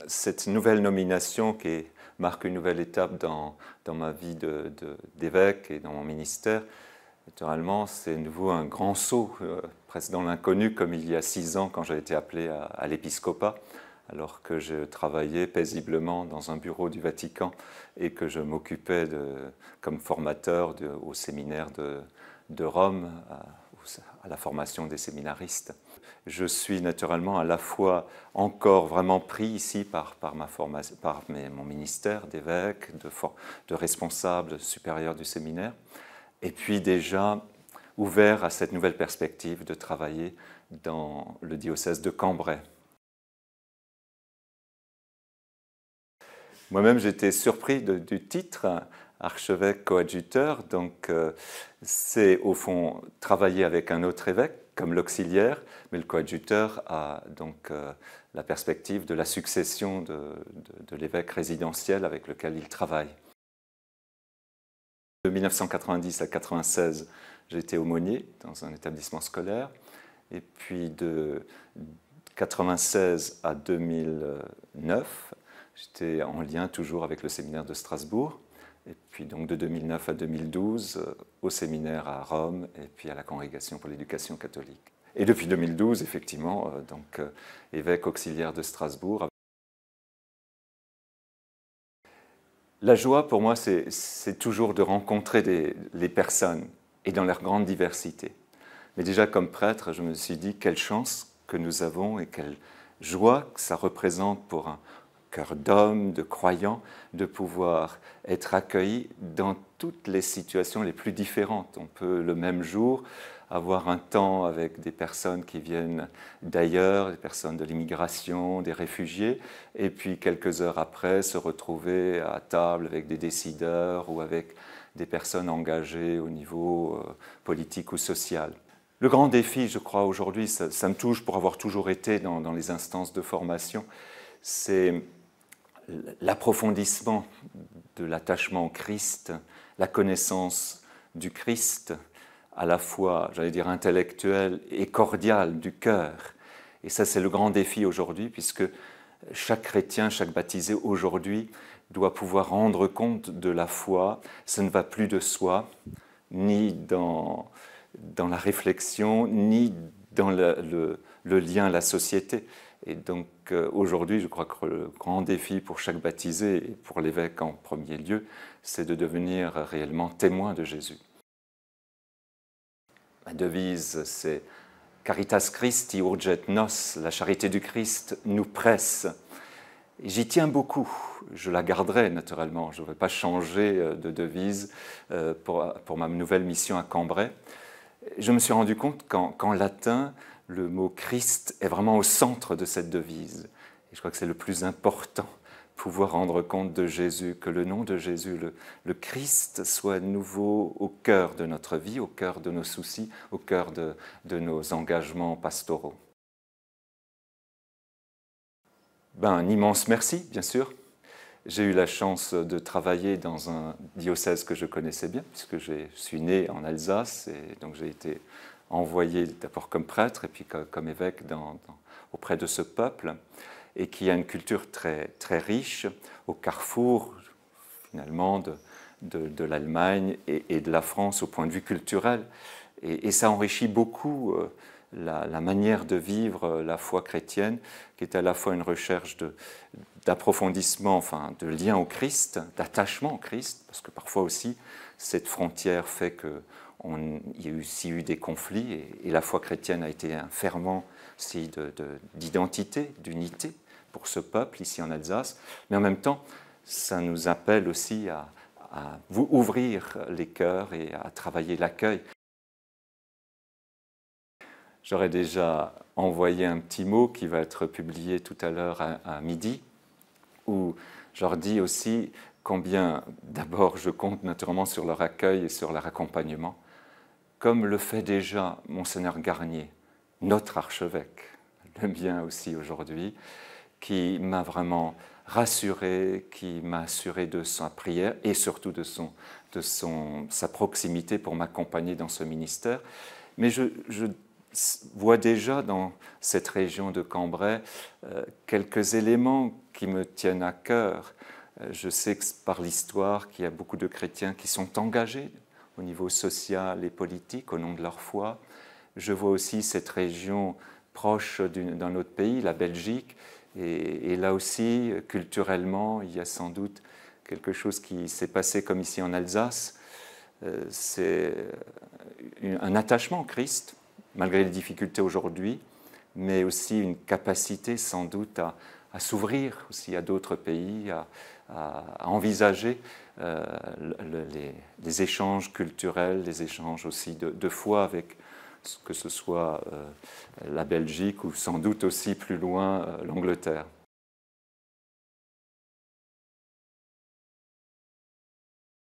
cette nouvelle nomination qui marque une nouvelle étape dans ma vie d'évêque et dans mon ministère, naturellement, c'est nouveau un grand saut, presque dans l'inconnu, comme il y a 6 ans quand j'ai été appelé à l'épiscopat, alors que je travaillais paisiblement dans un bureau du Vatican et que je m'occupais comme formateur au séminaire de Rome, à la formation des séminaristes. Je suis naturellement à la fois encore vraiment pris ici par mon ministère d'évêque, de responsable supérieur du séminaire, et puis déjà ouvert à cette nouvelle perspective de travailler dans le diocèse de Cambrai. Moi-même, j'étais surpris du titre, archevêque coadjuteur. Donc, c'est au fond travailler avec un autre évêque comme l'auxiliaire, mais le coadjuteur a donc la perspective de la succession de l'évêque résidentiel avec lequel il travaille. De 1990 à 1996, j'ai été aumônier dans un établissement scolaire. Et puis de 1996 à 2009, j'étais en lien toujours avec le séminaire de Strasbourg. Et puis donc de 2009 à 2012, au séminaire à Rome et puis à la Congrégation pour l'éducation catholique. Et depuis 2012, effectivement, donc évêque auxiliaire de Strasbourg. La joie, pour moi, c'est toujours de rencontrer les personnes et dans leur grande diversité. Mais déjà, comme prêtre, je me suis dit quelle chance que nous avons et quelle joie que ça représente pour un cœur d'homme, de croyant, de pouvoir être accueilli dans toutes les situations les plus différentes. On peut, le même jour, avoir un temps avec des personnes qui viennent d'ailleurs, des personnes de l'immigration, des réfugiés, et puis quelques heures après, se retrouver à table avec des décideurs ou avec des personnes engagées au niveau politique ou social. Le grand défi, je crois, aujourd'hui, ça me touche pour avoir toujours été dans les instances de formation, c'est l'approfondissement de l'attachement au Christ, la connaissance du Christ, à la fois, j'allais dire, intellectuelle et cordiale du cœur. Et ça, c'est le grand défi aujourd'hui, puisque chaque chrétien, chaque baptisé aujourd'hui doit pouvoir rendre compte de la foi. Ça ne va plus de soi, ni dans la réflexion, ni dans le lien à la société. Et donc aujourd'hui, je crois que le grand défi pour chaque baptisé, et pour l'évêque en premier lieu, c'est de devenir réellement témoin de Jésus. Ma devise, c'est « Caritas Christi urget nos », la charité du Christ nous presse. J'y tiens beaucoup, je la garderai naturellement, je ne vais pas changer de devise pour ma nouvelle mission à Cambrai. Je me suis rendu compte qu'en latin, le mot Christ est vraiment au centre de cette devise. Et je crois que c'est le plus important, pouvoir rendre compte de Jésus, que le nom de Jésus, le Christ, soit nouveau au cœur de notre vie, au cœur de nos soucis, au cœur de nos engagements pastoraux. Un immense merci, bien sûr. J'ai eu la chance de travailler dans un diocèse que je connaissais bien, puisque je suis né en Alsace, et donc j'ai été envoyé d'abord comme prêtre et puis comme évêque auprès de ce peuple, et qui a une culture très, très riche, au carrefour finalement de l'Allemagne et de la France au point de vue culturel. Et ça enrichit beaucoup la manière de vivre la foi chrétienne, qui est à la fois une recherche d'approfondissement, enfin de lien au Christ, d'attachement au Christ, parce que parfois aussi cette frontière fait qu'il y a aussi eu des conflits, et la foi chrétienne a été un ferment aussi d'identité, d'unité pour ce peuple ici en Alsace, mais en même temps, ça nous appelle aussi à vous ouvrir les cœurs et à travailler l'accueil. J'aurais déjà envoyé un petit mot qui va être publié tout à l'heure à midi, où je leur dis aussi combien, d'abord, je compte naturellement sur leur accueil et sur leur accompagnement, comme le fait déjà Monseigneur Garnier, notre archevêque, le mien aussi aujourd'hui, qui m'a vraiment rassuré, qui m'a assuré de sa prière et surtout de sa proximité pour m'accompagner dans ce ministère. Mais je vois déjà dans cette région de Cambrai quelques éléments qui me tiennent à cœur. Je sais que par l'histoire qu'il y a beaucoup de chrétiens qui sont engagés au niveau social et politique au nom de leur foi. Je vois aussi cette région proche d'un autre pays, la Belgique, et là aussi, culturellement, il y a sans doute quelque chose qui s'est passé comme ici en Alsace. C'est un attachement au Christ, malgré les difficultés aujourd'hui, mais aussi une capacité sans doute à s'ouvrir aussi à d'autres pays, à envisager les échanges culturels, les échanges aussi de foi avec que ce soit la Belgique ou sans doute aussi plus loin l'Angleterre.